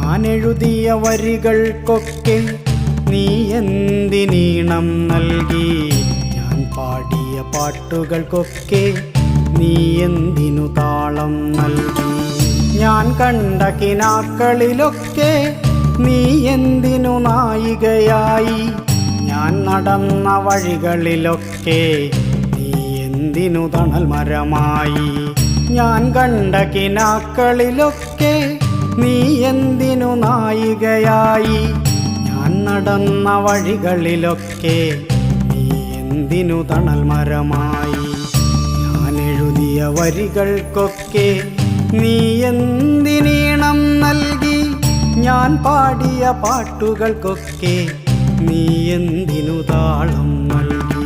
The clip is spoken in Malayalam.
ഞാൻ എഴുതിയ വരികൾക്കൊക്കെ നീ എന്തിനീണം നൽകി? ഞാൻ പാടിയ പാട്ടുകൾക്കൊക്കെ നീ എന്തിനു താളം നൽകി? ഞാൻ കണ്ട കിനാക്കളിലൊക്കെ നീ എന്തിനു നായികയായി? ഞാൻ നടന്ന വഴികളിലൊക്കെ നീ എന്തിനു തണൽ മരമായി? ഞാൻ കണ്ട കിനാക്കളിലൊക്കെ നീ എന്തിനു നായികയായി? ഞാൻ നടന്ന വഴികളിലൊക്കെ നീ എന്തിനു തണൽ മരമായി? ഞാൻ എഴുതിയ വരികൾക്കൊക്കെ നീ എന്തിനീണം നൽകി? ഞാൻ പാടിയ പാട്ടുകൾക്കൊക്കെ നീ എന്തിനു താളം നൽകി?